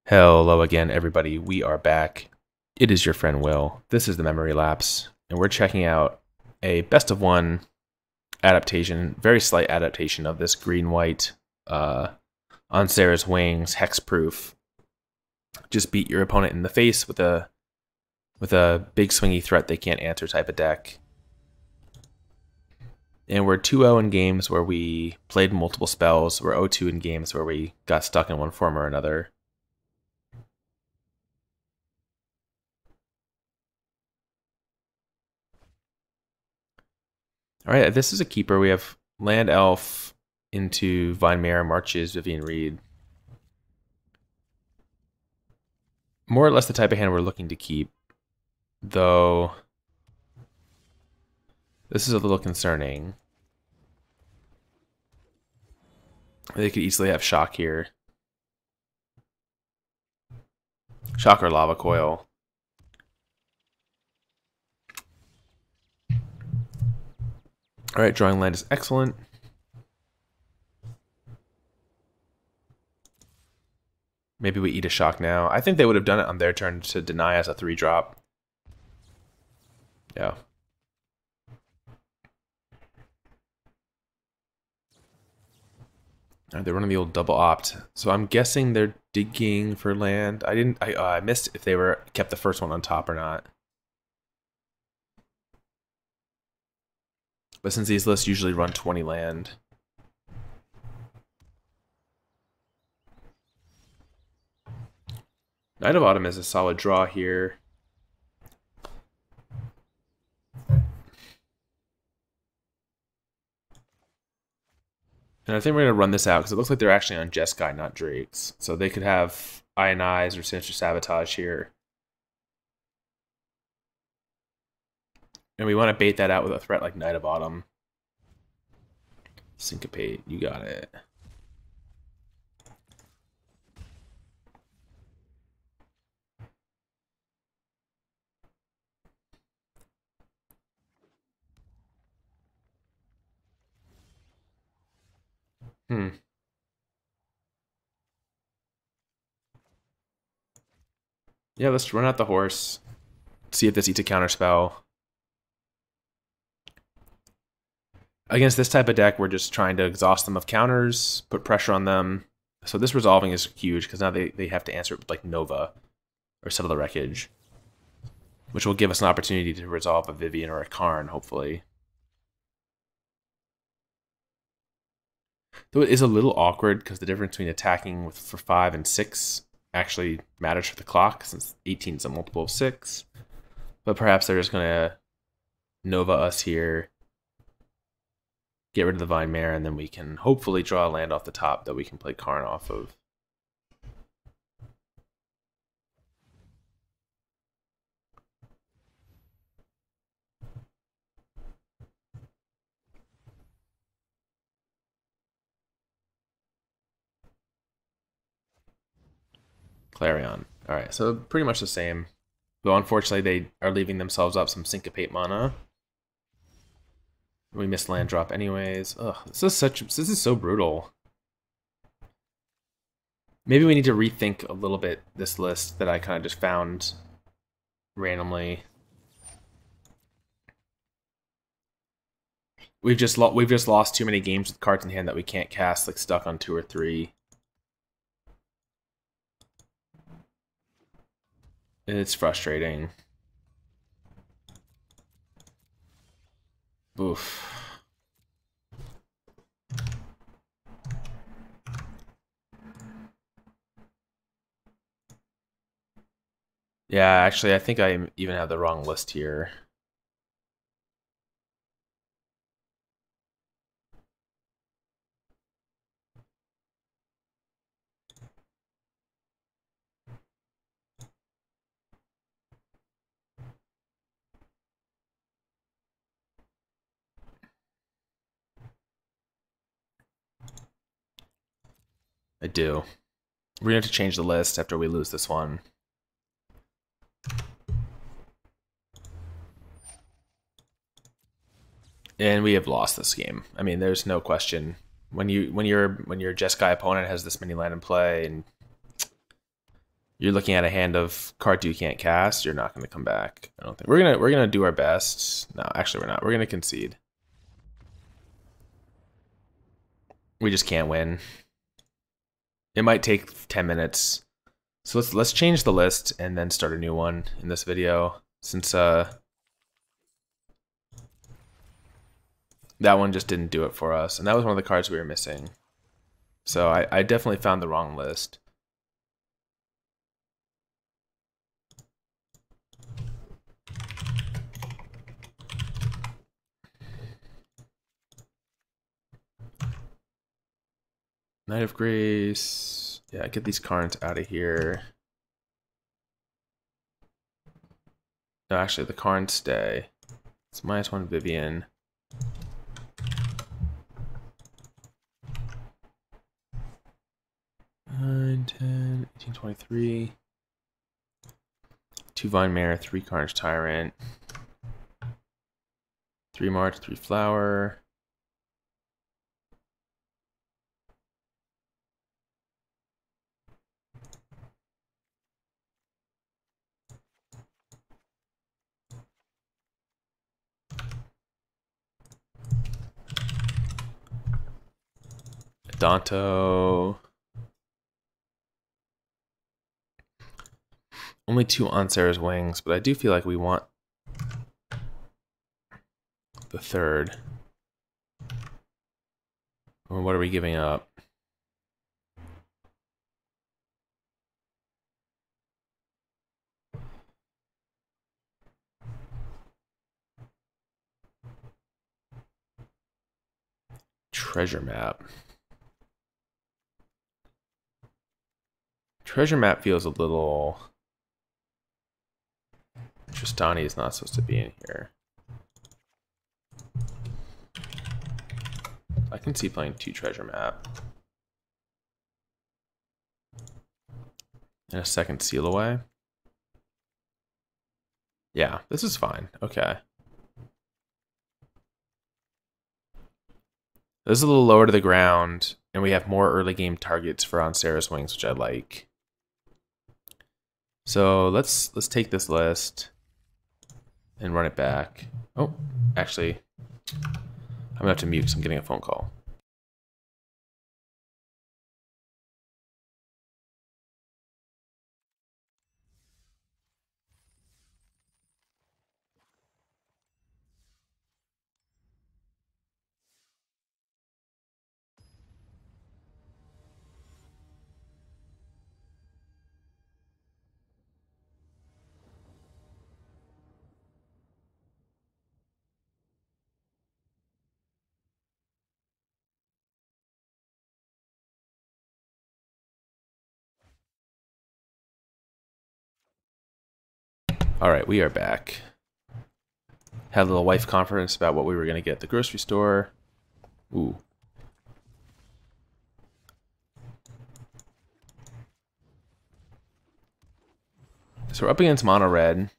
Hello again, everybody. We are back. It is your friend Will. This is the Memory Lapse, and we're checking out a best of one adaptation, very slight adaptation of this green-white on Serra's Wings hexproof. Just beat your opponent in the face with a big swingy threat they can't answer type of deck. And we're 2-0 in games where we played multiple spells. We're 0-2 in games where we got stuck in one form or another. Alright, this is a keeper. We have Land Elf into Vine Mare, marches Vivien Reid. More or less the type of hand we're looking to keep, though this is a little concerning. They could easily have Shock here. Shock or Lava Coil. Alright, drawing land is excellent. Maybe we eat a Shock now. I think they would have done it on their turn to deny us a 3-drop. Yeah. They're running the old double opt. So I'm guessing they're digging for land. I missed if they kept the first one on top or not. But since these lists usually run 20 land. Knight of Autumn is a solid draw here. And I think we're going to run this out because it looks like they're actually on Jeskai, not Drakes. So they could have Ionize or Sinister Sabotage here. And we want to bait that out with a threat like Knight of Autumn. Syncopate, you got it. Yeah, let's run out the horse. See if this eats a counterspell. Against this type of deck, we're just trying to exhaust them of counters, put pressure on them. So this resolving is huge because now they have to answer it with like Nova or Settle the Wreckage, which will give us an opportunity to resolve a Vivien or a Karn, hopefully. Though it is a little awkward because the difference between attacking for 5 and 6 actually matters for the clock, since 18 is a multiple of 6. But perhaps they're just going to Nova us here, get rid of the Vine Mare, and then we can hopefully draw a land off the top that we can play Karn off of. Clarion. Alright, so pretty much the same. Though unfortunately they are leaving themselves up some Syncopate mana. We missed land drop anyways. Ugh, this is so brutal. Maybe we need to rethink a little bit this list that I kind of just found randomly. We've just lost too many games with cards in hand that we can't cast, like stuck on 2 or 3. And it's frustrating. Oof. Yeah, actually, I think I even have the wrong list here. I do. We're going to have to change the list after we lose this one. And we have lost this game. I mean, there's no question. When your Jeskai opponent has this many land in play, and you're looking at a hand of cards you can't cast, you're not going to come back. I don't think we're gonna do our best. No, actually we're not. We're gonna concede. We just can't win. It might take 10 minutes. So let's change the list and then start a new one in this video, since that one just didn't do it for us, and that was one of the cards we were missing. So I definitely found the wrong list. Knight of Grace. Yeah, get these Karns out of here. No, actually, the Karns stay. It's -1 Vivien. Nine, 10, 18, 23. 2 Vine Mare, 3 Carnage Tyrant. 3 March, 3 Flower. Adanto. Only 2 on Serra's Wings, but I do feel like we want the 3rd. Or what are we giving up? Treasure map. Treasure map feels a little... Tristani is not supposed to be in here. I can see playing 2 treasure map. And a second seal away. Yeah, this is fine. Okay. This is a little lower to the ground, and we have more early game targets for on Serra's Wings, which I like. So let's take this list and run it back. Oh, actually, I'm gonna have to mute because I'm getting a phone call. All right, we are back. Had a little wife conference about what we were gonna get at the grocery store. Ooh. So we're up against mono red.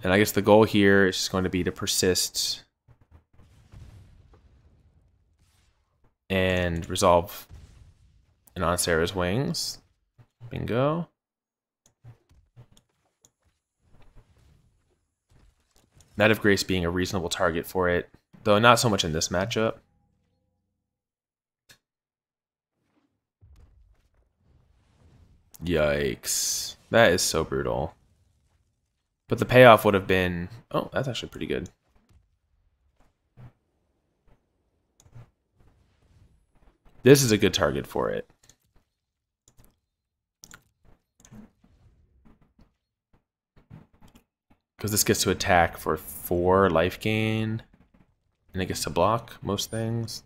And I guess the goal here is just going to be to persist and resolve an on Serra's Wings. Bingo. Knight of Grace being a reasonable target for it, though not so much in this matchup. Yikes. That is so brutal. But the payoff would have been... Oh, that's actually pretty good. This is a good target for it. Because this gets to attack for 4 life gain. And it gets to block most things.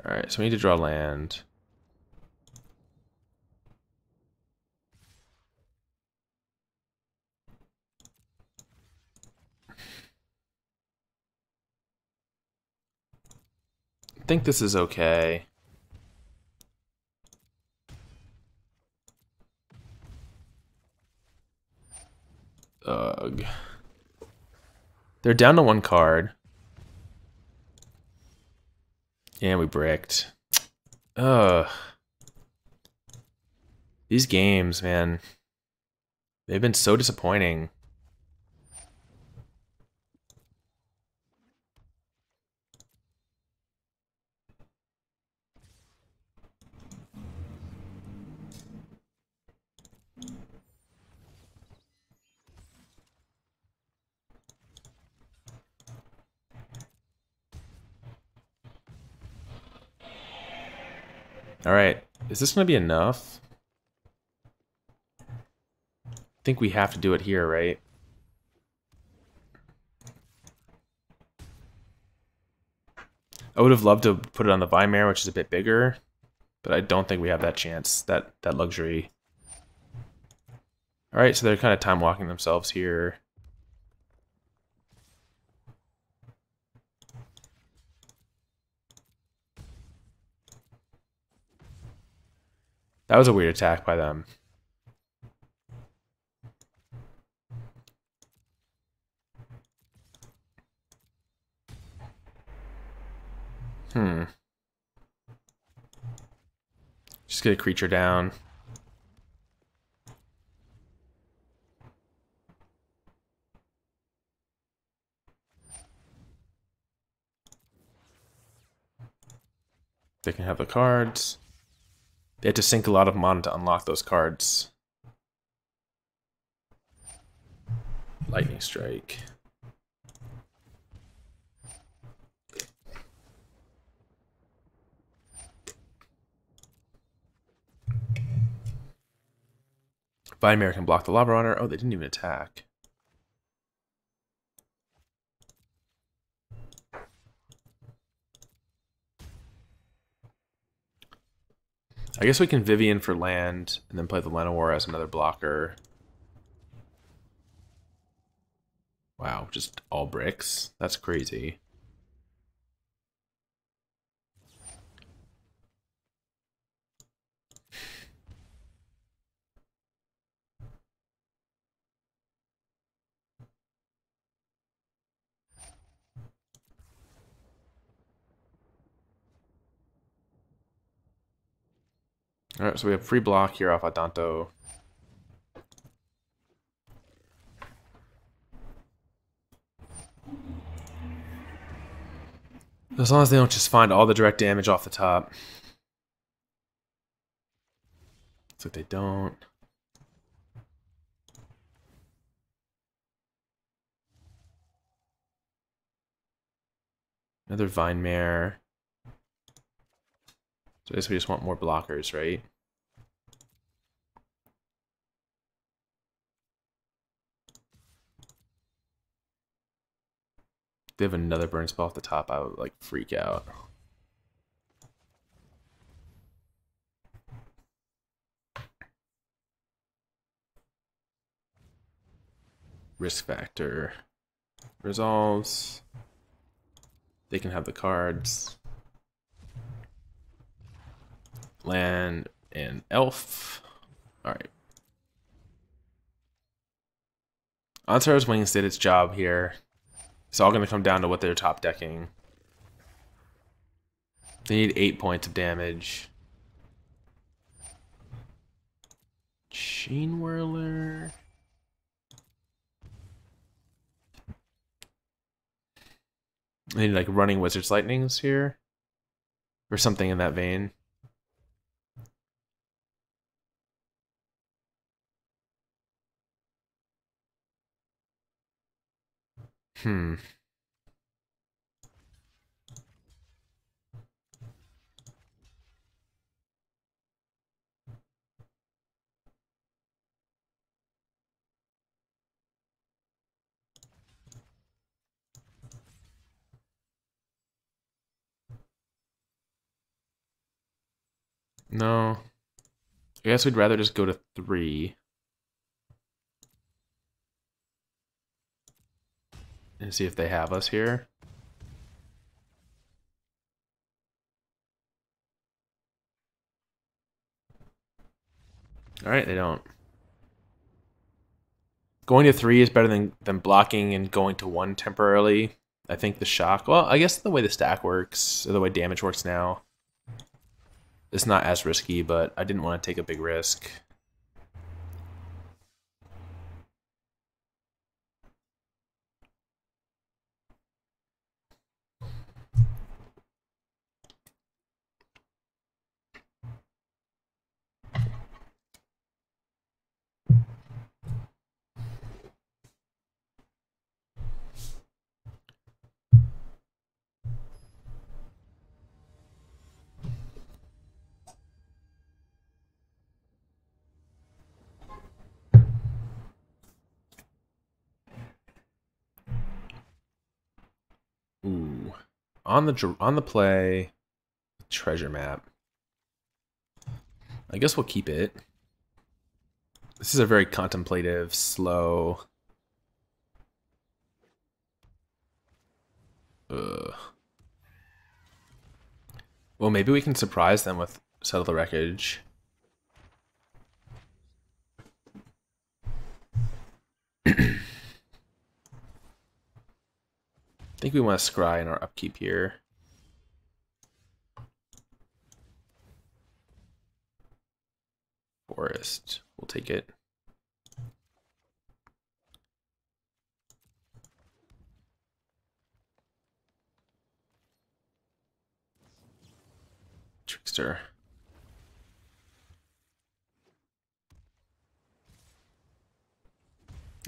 Alright, so we need to draw land. I think this is okay. Ugh. They're down to 1 card. And we bricked. Ugh. These games, man, they've been so disappointing. All right, is this going to be enough? I think we have to do it here, right? I would have loved to put it on the Vine Mare, which is a bit bigger, but I don't think we have that chance, that luxury. All right, so they're kind of time walking themselves here. That was a weird attack by them. Just get a creature down. They can have the cards. They have to sink a lot of mana to unlock those cards. Lightning Strike. Vine Mare can block the Lava Runner. Oh, they didn't even attack. I guess we can Vivien for land and then play the Llanowar as another blocker. Wow, just all bricks? That's crazy. Alright, so we have free block here off Adanto. As long as they don't just find all the direct damage off the top. Looks like they don't. Another Vine Mare. So I guess we just want more blockers, right? If they have another burn spell off the top, I would like freak out. Risk factor resolves. They can have the cards. Land and elf. Alright. Onslaughter's Wings did its job here. It's all going to come down to what they're top decking. They need 8 points of damage. Sheen Whirler. They need like Running Wizard's Lightnings here. Or something in that vein. No. I guess we'd rather just go to 3. And see if they have us here. Alright, they don't. Going to 3 is better than blocking and going to 1 temporarily. I think the shock... Well, I guess the way the stack works, or the way damage works now, it's not as risky, but I didn't want to take a big risk. on the play, treasure map. I guess we'll keep it. This is a very contemplative, slow. Well, maybe we can surprise them with Settle the Wreckage. I think we want to scry in our upkeep here. Forest. We'll take it. Trickster.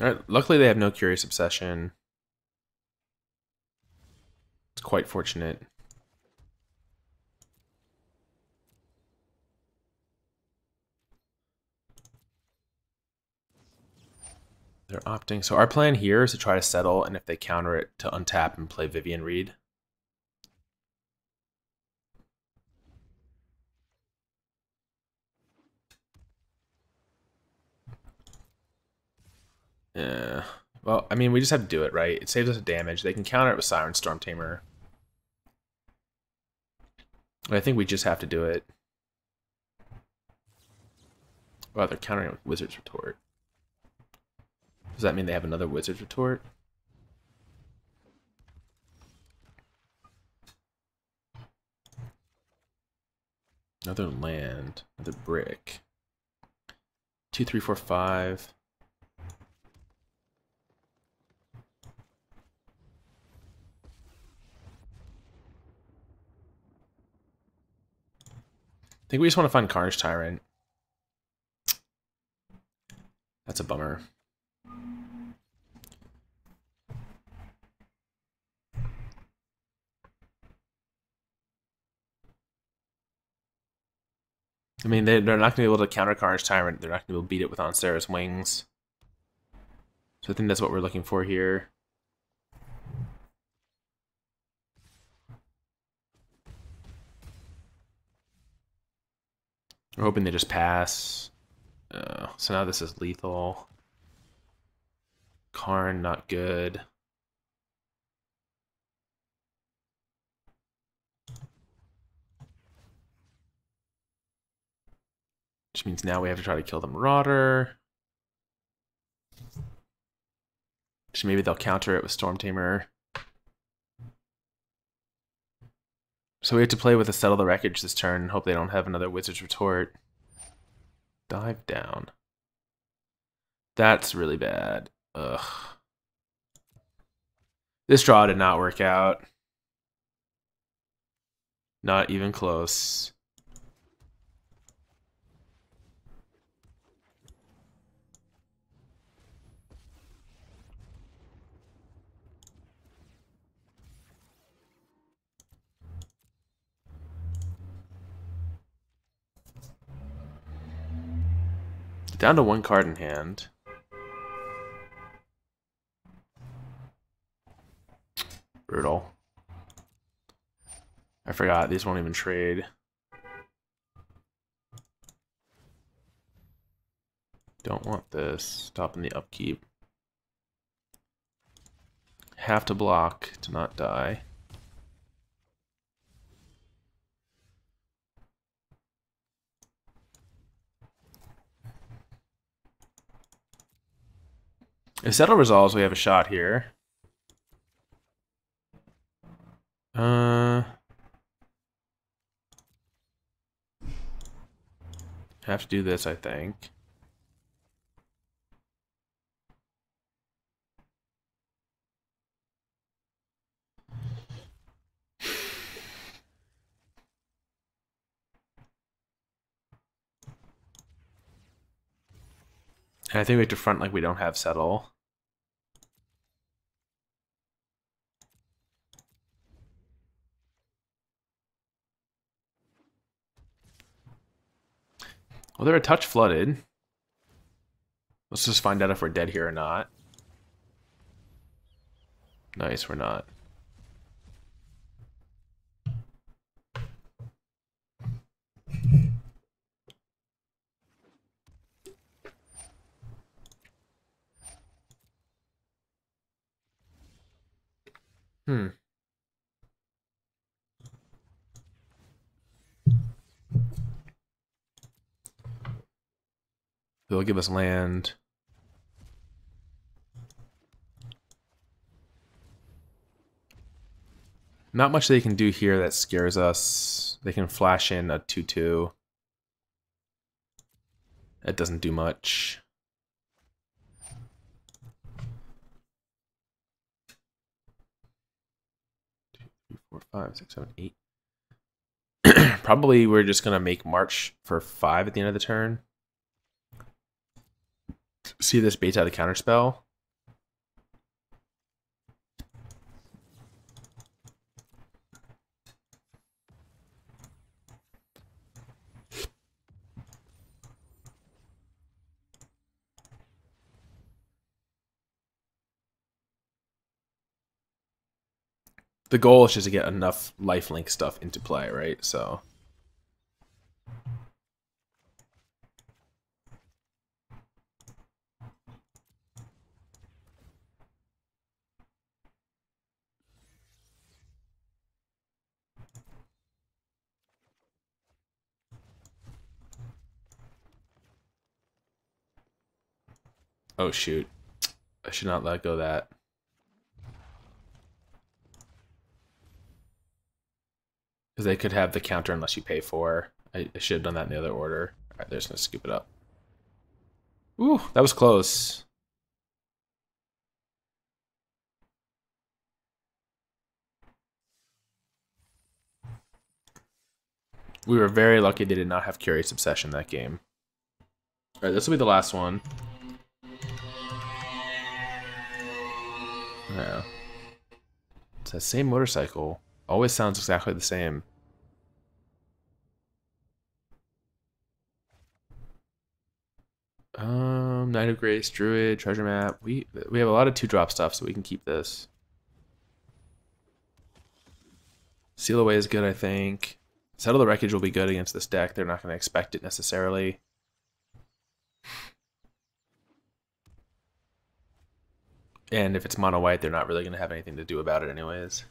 Alright, luckily they have no Curious Obsession. It's quite fortunate. They're opting. So our plan here is to try to settle, and if they counter it, to untap and play Vivien Reid. Yeah. Well, I mean, we just have to do it, right? It saves us damage. They can counter it with Siren Storm Tamer. But I think we just have to do it. Well, they're countering it with Wizard's Retort. Does that mean they have another Wizard's Retort? Another land. Another brick. 2, 3, 4, 5. I think we just want to find Carnage Tyrant. That's a bummer. I mean, they're not going to be able to counter Carnage Tyrant. They're not going to be able to beat it with on Serra's wings. So I think that's what we're looking for here. We're hoping they just pass. So now this is lethal. Karn, not good. Which means now we have to try to kill the Marauder. Which maybe they'll counter it with Storm Tamer. So we have to play with a Settle the Wreckage this turn and hope they don't have another Wizard's Retort. Dive down. That's really bad. Ugh. This draw did not work out. Not even close. Down to 1 card in hand. Brutal. I forgot, these won't even trade. Don't want this. Stopping the upkeep. Have to block to not die. If Settle resolves, we have a shot here. Have to do this, I think. And I think we have to front like we don't have Settle. Well, they're a touch flooded. Let's just find out if we're dead here or not. Nice, we're not. Hmm. They'll give us land. Not much they can do here that scares us. They can flash in a 2/2. That doesn't do much. Two, three, four, five, six, seven, eight. Probably we're just gonna make March for 5 at the end of the turn. See if this baits out a counterspell. The goal is just to get enough lifelink stuff into play, right? So. Oh shoot. I should not let go of that. Because they could have the counter unless you pay 4. I should have done that in the other order. Alright, they're just going to scoop it up. Ooh, that was close. We were very lucky they did not have Curious Obsession that game. Alright, this will be the last one. Yeah. It's that same motorcycle. Always sounds exactly the same. Knight of Grace, Druid, Treasure Map. We have a lot of 2-drop stuff, so we can keep this. Seal Away is good, I think. Settle the Wreckage will be good against this deck. They're not going to expect it necessarily. And if it's mono white, they're not really going to have anything to do about it anyways.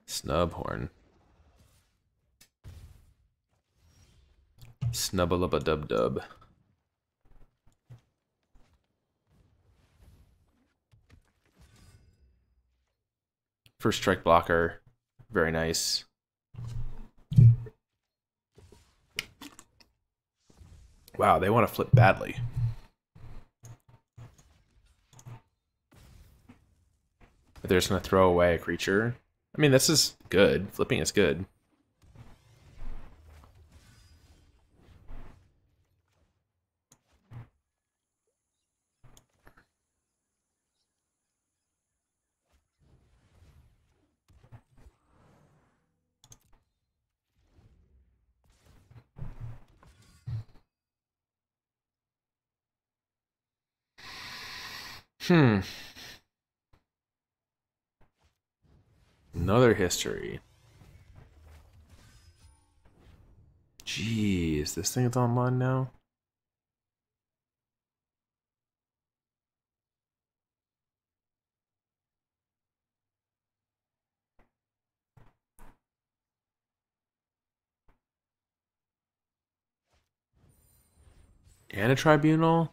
Snubhorn. Snubbalubba-dub-dub. First strike blocker. Very nice. Wow, they want to flip badly. But they're just going to throw away a creature. I mean, this is good. Flipping is good. Another history. Jeez, this thing is online now? And a tribunal?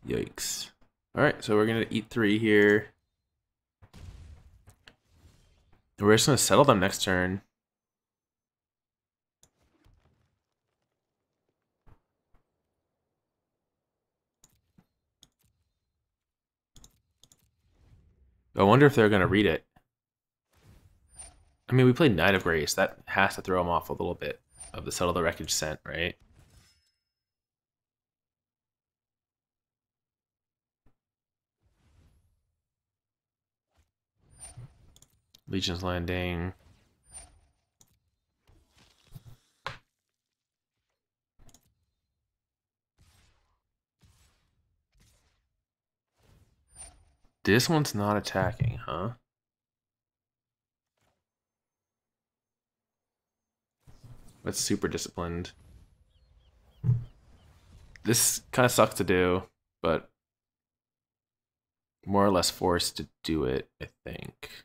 Yikes. Alright, so we're going to eat 3 here. We're just going to settle them next turn. I wonder if they're going to read it. I mean, we played Knight of Grace. That has to throw them off a little bit of the Settle the Wreckage scent, right? Legion's Landing. This one's not attacking, huh? That's super disciplined. This kind of sucks to do, but more or less forced to do it, I think.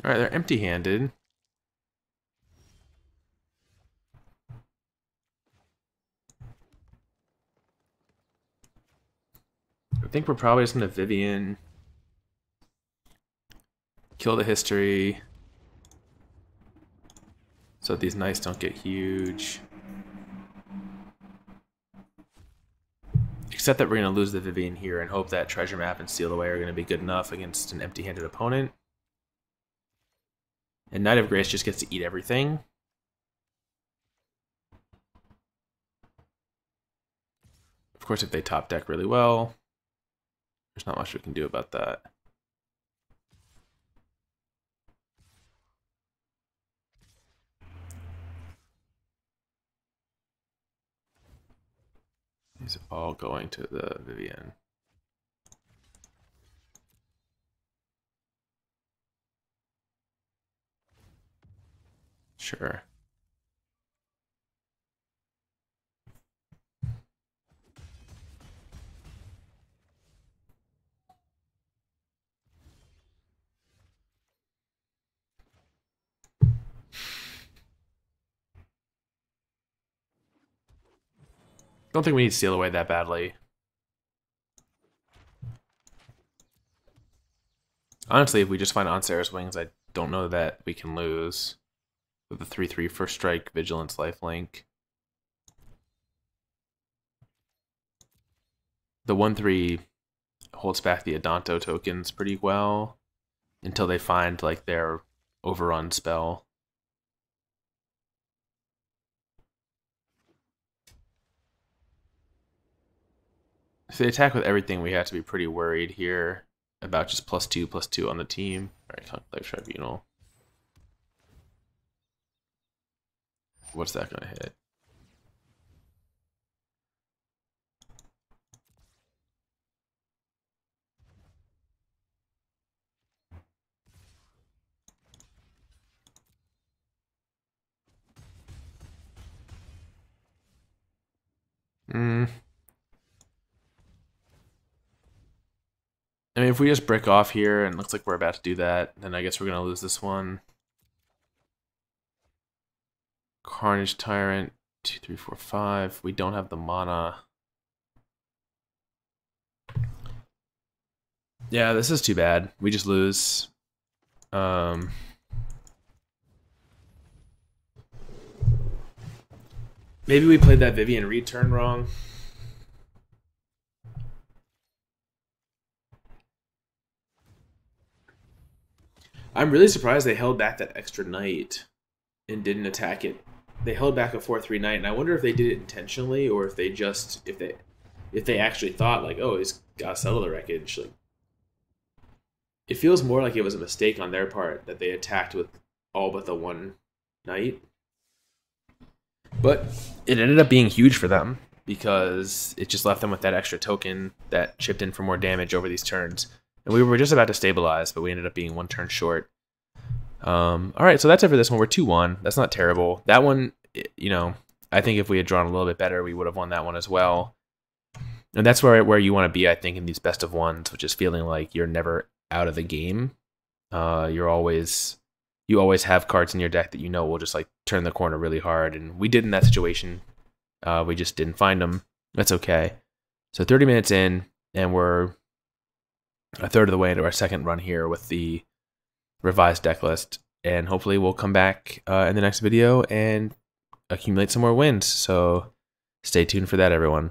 All right, they're empty-handed. I think we're probably just going to Vivien. Kill the history. So that these knights don't get huge. Except that we're going to lose the Vivien here and hope that Treasure Map and Steal Away are going to be good enough against an empty-handed opponent. And Knight of Grace just gets to eat everything. Of course, if they top deck really well, there's not much we can do about that. These are all going to the Vivien. Sure. Don't think we need to Steal Away that badly. Honestly, if we just find on Serra's Wings, I don't know that we can lose. With the 3/3 First Strike, Vigilance, Lifelink. The 1/3 holds back the Adanto tokens pretty well until they find like their overrun spell. If they attack with everything, we have to be pretty worried here about just +2/+2 on the team. Alright, Conclave Tribunal. What's that gonna hit? I mean, if we just brick off here and it looks like we're about to do that, then I guess we're gonna lose this one. Carnage Tyrant, 2, 3, 4, 5. We don't have the mana. Yeah, this is too bad. We just lose. Maybe we played that Vivien Reid turn wrong. I'm really surprised they held back that extra knight and didn't attack it. They held back a 4/3 knight, and I wonder if they did it intentionally or if they just if they actually thought like, oh, he's got to settle the wreckage. Like, it feels more like it was a mistake on their part that they attacked with all but the one knight. But it ended up being huge for them because it just left them with that extra token that chipped in for more damage over these turns. And we were just about to stabilize, but we ended up being one turn short. All right, so that's it for this one. We're 2-1. That's not terrible. That one, you know, I think if we had drawn a little bit better, we would have won that one as well. And that's where you want to be, I think, in these best of ones, which is feeling like you're never out of the game. You always have cards in your deck that you know will just like turn the corner really hard, and we did in that situation. We just didn't find them. That's okay. So 30 minutes in, and we're a third of the way into our second run here with the revised deck list, and hopefully we'll come back in the next video and accumulate some more wins. So stay tuned for that, everyone.